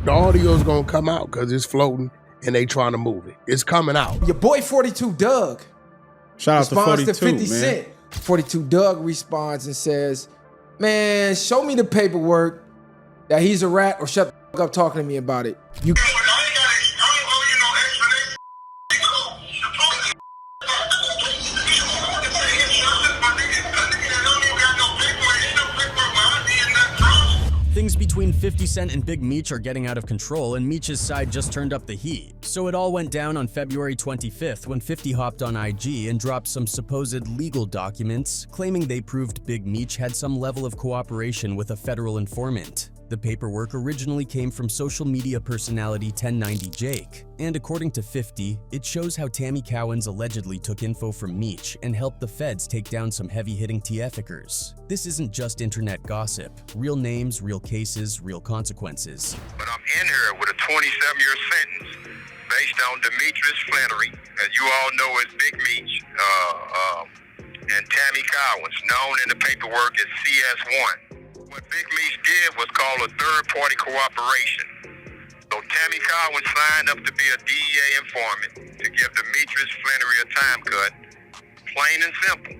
The audio's gonna come out because it's floating and they trying to move it. It's coming out. Your boy 42 Dugg Shout out to 42, 50 man. Cent. 42 Dugg responds and says, man, show me the paperwork that he's a rat or shut the fuck up talking to me about it. You Things between 50 Cent and Big Meech are getting out of control, and Meech's side just turned up the heat. So it all went down on February 25th when 50 hopped on IG and dropped some supposed legal documents claiming they proved Big Meech had some level of cooperation with a federal informant. The paperwork originally came from social media personality 1090 Jake, and according to 50, it shows how Tammy Cowens allegedly took info from Meech and helped the feds take down some heavy-hitting TFickers. This isn't just internet gossip. Real names, real cases, real consequences. But I'm in here with a 27-year sentence based on Demetrius Flannery, as you all know as Big Meech, and Tammy Cowens, known in the paperwork as CS1. What Big Meech did was call a third-party cooperation. So Tammy Cowens signed up to be a DEA informant to give Demetrius Flannery a time cut, plain and simple.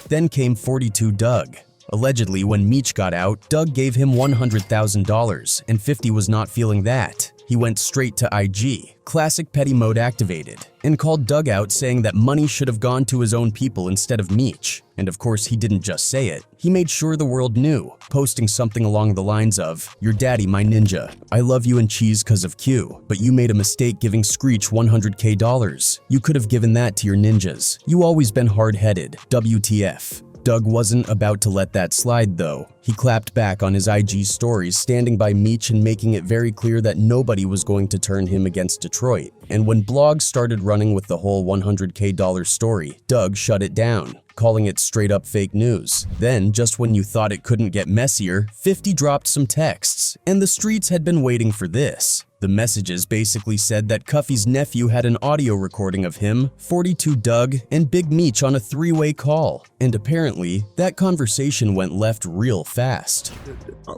Then came 42 Dugg. Allegedly, when Meech got out, Dugg gave him $100,000, and 50 was not feeling that. He went straight to IG, classic petty mode activated, and called Dugg out saying that money should have gone to his own people instead of Meech. And of course, he didn't just say it. He made sure the world knew, posting something along the lines of, "Your daddy, my ninja. I love you and cheese cause of Q, but you made a mistake giving Screech $100K. You could have given that to your ninjas. You always been hard-headed. WTF." Dugg wasn't about to let that slide though. He clapped back on his IG stories, standing by Meech and making it very clear that nobody was going to turn him against Detroit. And when blogs started running with the whole $100K story, Dugg shut it down, calling it straight up fake news. Then, just when you thought it couldn't get messier, 50 dropped some texts, and the streets had been waiting for this. The messages basically said that Cuffy's nephew had an audio recording of him, 42 Dugg, and Big Meech on a three-way call. And apparently, that conversation went left real fast.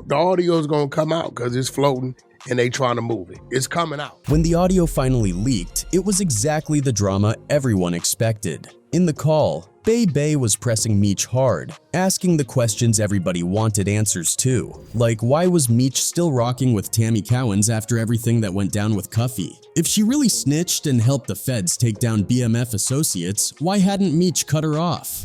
The audio's gonna come out because it's floating and they trying to move it. It's coming out. When the audio finally leaked, it was exactly the drama everyone expected. In the call, Bay was pressing Meech hard, asking the questions everybody wanted answers to. Like, why was Meech still rocking with Tammy Cowens after everything that went down with Cuffy? If she really snitched and helped the feds take down BMF associates, why hadn't Meech cut her off?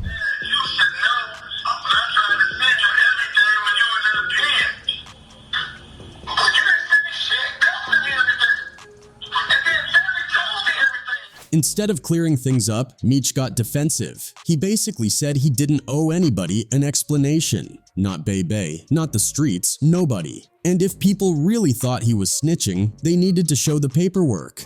Instead of clearing things up, Meech got defensive. He basically said he didn't owe anybody an explanation. Not Bay, not the streets, nobody. And if people really thought he was snitching, they needed to show the paperwork.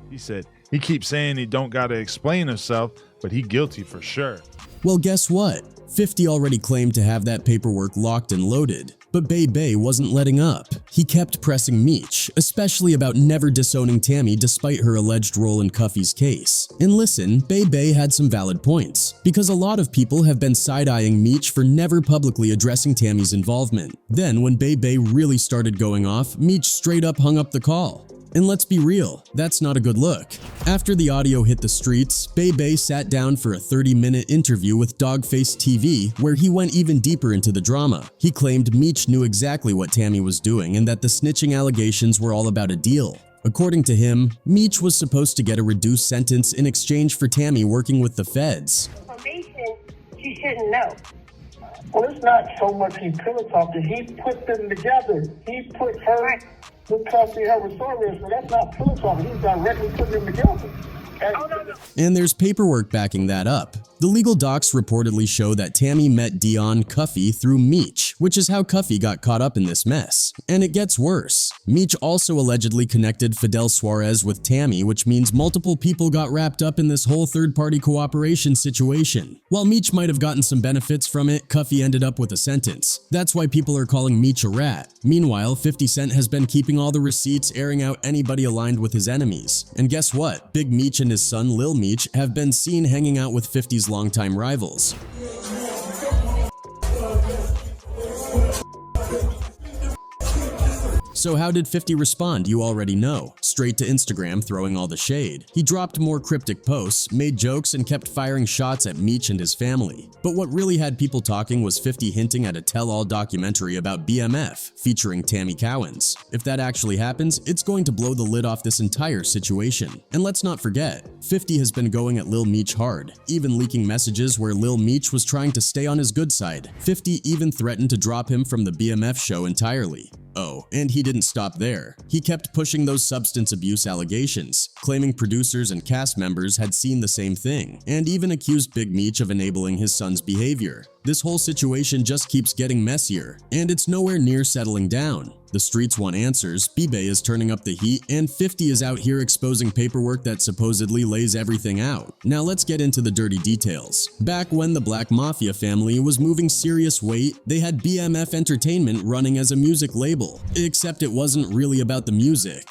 He said he keeps saying he don't gotta explain himself, but he guilty for sure. Well, guess what? 50 already claimed to have that paperwork locked and loaded, but Bay wasn't letting up. He kept pressing Meech, especially about never disowning Tammy despite her alleged role in Cuffy's case. And listen, Bay had some valid points, because a lot of people have been side-eyeing Meech for never publicly addressing Tammy's involvement. Then when Bay really started going off, Meech straight up hung up the call. And let's be real, that's not a good look. After the audio hit the streets, Bay sat down for a 30-minute interview with Dogface TV where he went even deeper into the drama. He claimed Meech knew exactly what Tammy was doing and that the snitching allegations were all about a deal. According to him, Meech was supposed to get a reduced sentence in exchange for Tammy working with the feds. Information she shouldn't know. Well, it's not so much he pillow talking. He put them together. He put her with Cuffy, her with Soros, so that's not pillow talking. He's directly putting them together. And there's paperwork backing that up. The legal docs reportedly show that Tammy met Dion Cuffey through Meech, which is how Cuffey got caught up in this mess. And it gets worse. Meech also allegedly connected Fidel Suarez with Tammy, which means multiple people got wrapped up in this whole third-party cooperation situation. While Meech might have gotten some benefits from it, Cuffey ended up with a sentence. That's why people are calling Meech a rat. Meanwhile, 50 Cent has been keeping all the receipts, airing out anybody aligned with his enemies. And guess what? Big Meech and his son Lil Meech have been seen hanging out with 50's longtime rivals. So how did 50 respond? You already know. Straight to Instagram, throwing all the shade. He dropped more cryptic posts, made jokes, and kept firing shots at Meech and his family. But what really had people talking was 50 hinting at a tell-all documentary about BMF, featuring Tammy Cowens. If that actually happens, it's going to blow the lid off this entire situation. And let's not forget, 50 has been going at Lil Meech hard, even leaking messages where Lil Meech was trying to stay on his good side. 50 even threatened to drop him from the BMF show entirely. Oh, and he didn't stop there. He kept pushing those substance abuse allegations, claiming producers and cast members had seen the same thing, and even accused Big Meech of enabling his son's behavior. This whole situation just keeps getting messier, and it's nowhere near settling down. The streets want answers, B-Bay is turning up the heat, and 50 is out here exposing paperwork that supposedly lays everything out. Now let's get into the dirty details. Back when the Black Mafia family was moving serious weight, they had BMF Entertainment running as a music label, except it wasn't really about the music.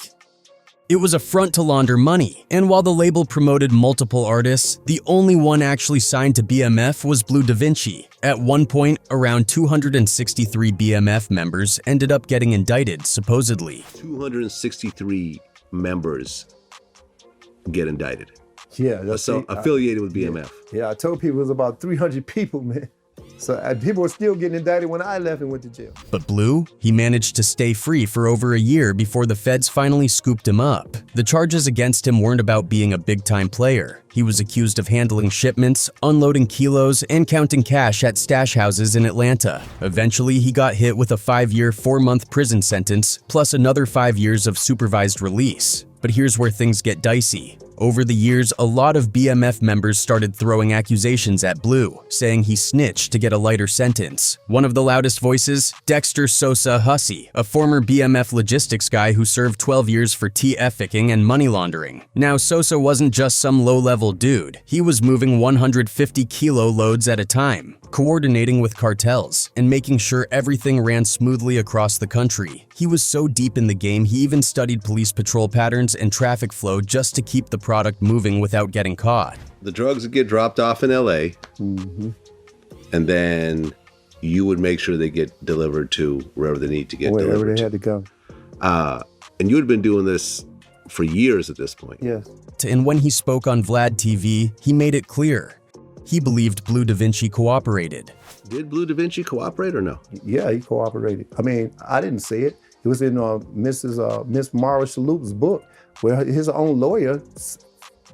It was a front to launder money, and while the label promoted multiple artists, the only one actually signed to BMF was Blue Da Vinci. At one point, around 263 BMF members ended up getting indicted, supposedly. 263 members get indicted. Yeah. So affiliated with BMF. Yeah, I told people it was about 300 people, man. So people were still getting indicted when I left and went to jail. But Blue, he managed to stay free for over a year before the feds finally scooped him up. The charges against him weren't about being a big-time player. He was accused of handling shipments, unloading kilos, and counting cash at stash houses in Atlanta. Eventually, he got hit with a 5-year, 4-month prison sentence, plus another 5 years of supervised release. But here's where things get dicey. Over the years, a lot of BMF members started throwing accusations at Blue, saying he snitched to get a lighter sentence. One of the loudest voices? Dexter Sosa Hussey, a former BMF logistics guy who served 12 years for TF-icking and money laundering. Now, Sosa wasn't just some low-level dude. He was moving 150 kilo loads at a time, coordinating with cartels, and making sure everything ran smoothly across the country. He was so deep in the game, he even studied police patrol patterns and traffic flow just to keep the product moving without getting caught. The drugs would get dropped off in LA, and then you would make sure they get delivered to wherever they need to get delivered. Wherever they had to go. And you had been doing this for years at this point. Yes. And when he spoke on Vlad TV, he made it clear. He believed Blue Da Vinci cooperated. Did Blue Da Vinci cooperate or no? Yeah, he cooperated. I mean, I didn't say it. It was in Miss Mara Shalhoub's book, where his own lawyer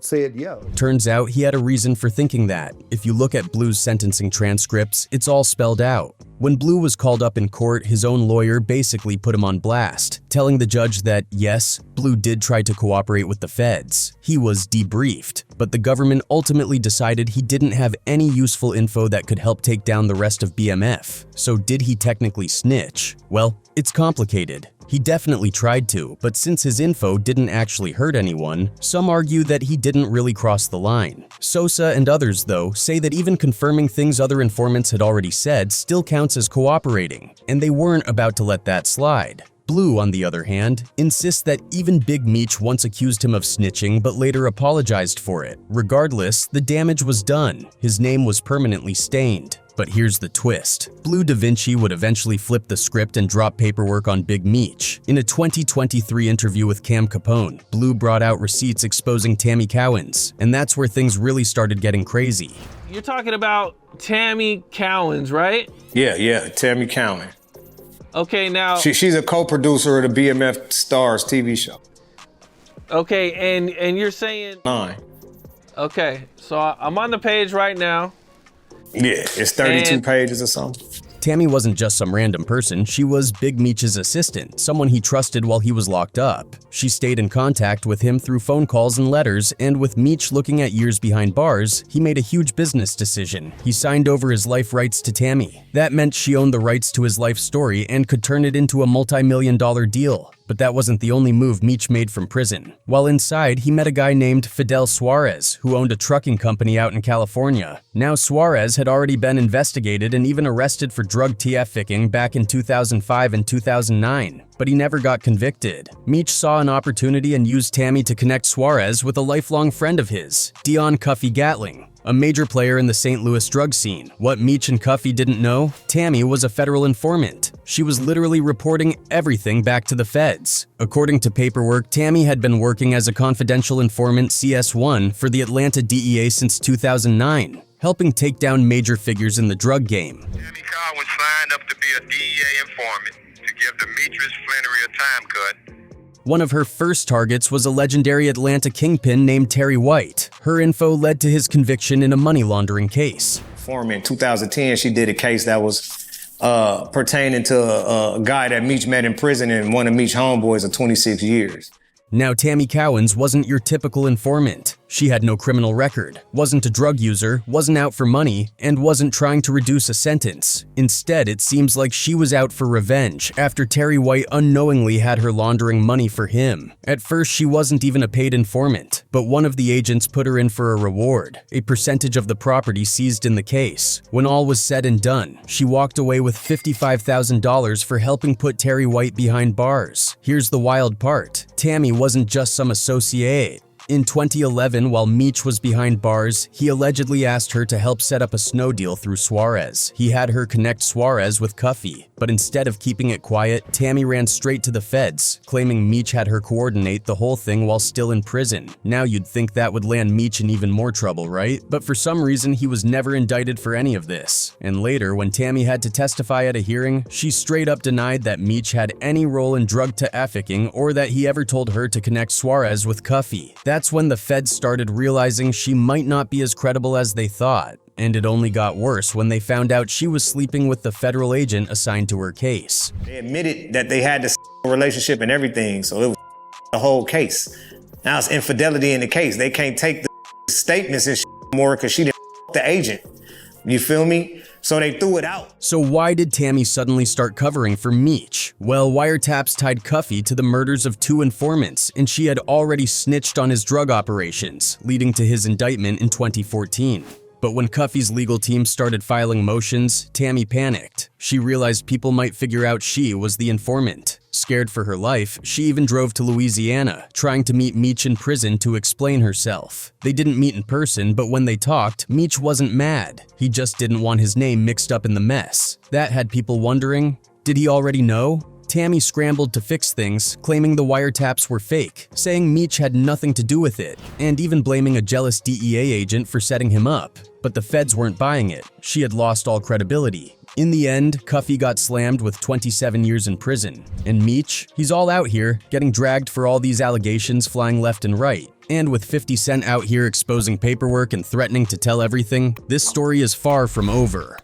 said yeah. Turns out he had a reason for thinking that. If you look at Blue's sentencing transcripts, it's all spelled out. When Blue was called up in court, his own lawyer basically put him on blast, telling the judge that, yes, Blue did try to cooperate with the feds. He was debriefed, but the government ultimately decided he didn't have any useful info that could help take down the rest of BMF. So did he technically snitch? Well, it's complicated. He definitely tried to, but since his info didn't actually hurt anyone, some argue that he didn't really cross the line. Sosa and others, though, say that even confirming things other informants had already said still counts as cooperating, and they weren't about to let that slide. Blue, on the other hand, insists that even Big Meech once accused him of snitching but later apologized for it. Regardless, the damage was done. His name was permanently stained. But here's the twist. Blue Da Vinci would eventually flip the script and drop paperwork on Big Meech. In a 2023 interview with Cam Capone, Blue brought out receipts exposing Tammy Cowens, and that's where things really started getting crazy. You're talking about Tammy Cowens, right? Yeah, Tammy Cowens. Okay, now... She's a co-producer of the BMF Stars TV show. Okay, and you're saying... 9. Okay, so I'm on the page right now. Yeah, it's 32 pages or something. Tammy wasn't just some random person, she was Big Meech's assistant, someone he trusted while he was locked up. She stayed in contact with him through phone calls and letters, and with Meech looking at years behind bars, he made a huge business decision. He signed over his life rights to Tammy. That meant she owned the rights to his life story and could turn it into a multi-million-dollar deal. But that wasn't the only move Meech made from prison. While inside, he met a guy named Fidel Suarez, who owned a trucking company out in California. Now Suarez had already been investigated and even arrested for drug trafficking back in 2005 and 2009, but he never got convicted. Meech saw an opportunity and used Tammy to connect Suarez with a lifelong friend of his, Dion Cuffy Gatling, a major player in the St. Louis drug scene. What Meech and Cuffy didn't know, Tammy was a federal informant. She was literally reporting everything back to the feds. According to paperwork, Tammy had been working as a confidential informant CS1 for the Atlanta DEA since 2009, helping take down major figures in the drug game. Tammy Cowens signed up to be a DEA informant to give Demetrius Flannery a time cut. One of her first targets was a legendary Atlanta kingpin named Terry White. Her info led to his conviction in a money laundering case. In 2010, she did a case that was pertaining to a guy that Meech met in prison and one of Meech's homeboys of 26 years. Now, Tammy Cowens wasn't your typical informant. She had no criminal record, wasn't a drug user, wasn't out for money, and wasn't trying to reduce a sentence. Instead, it seems like she was out for revenge after Terry White unknowingly had her laundering money for him. At first, she wasn't even a paid informant, but one of the agents put her in for a reward, a percentage of the property seized in the case. When all was said and done, she walked away with $55,000 for helping put Terry White behind bars. Here's the wild part. Tammy wasn't just some associate. In 2011, while Meech was behind bars, he allegedly asked her to help set up a snow deal through Suarez. He had her connect Suarez with Cuffy, but instead of keeping it quiet, Tammy ran straight to the feds, claiming Meech had her coordinate the whole thing while still in prison. Now you'd think that would land Meech in even more trouble, right? But for some reason, he was never indicted for any of this. And later, when Tammy had to testify at a hearing, she straight up denied that Meech had any role in drug trafficking or that he ever told her to connect Suarez with Cuffy. That's when the feds started realizing she might not be as credible as they thought. And it only got worse when they found out she was sleeping with the federal agent assigned to her case. They admitted that they had this relationship and everything, so it was the whole case. Now it's infidelity in the case. They can't take the statements and more because she didn't the agent. You feel me? So they threw it out. So why did Tammy suddenly start covering for Meech? Well, wiretaps tied Cuffy to the murders of 2 informants, and she had already snitched on his drug operations, leading to his indictment in 2014. But when Cuffy's legal team started filing motions, Tammy panicked. She realized people might figure out she was the informant. Scared for her life, she even drove to Louisiana, trying to meet Meech in prison to explain herself. They didn't meet in person, but when they talked, Meech wasn't mad. He just didn't want his name mixed up in the mess. That had people wondering, did he already know? Tammy scrambled to fix things, claiming the wiretaps were fake, saying Meech had nothing to do with it, and even blaming a jealous DEA agent for setting him up. But the feds weren't buying it. She had lost all credibility. In the end, Cuffy got slammed with 27 years in prison. And Meech, he's all out here, getting dragged for all these allegations flying left and right. And with 50 Cent out here exposing paperwork and threatening to tell everything, this story is far from over.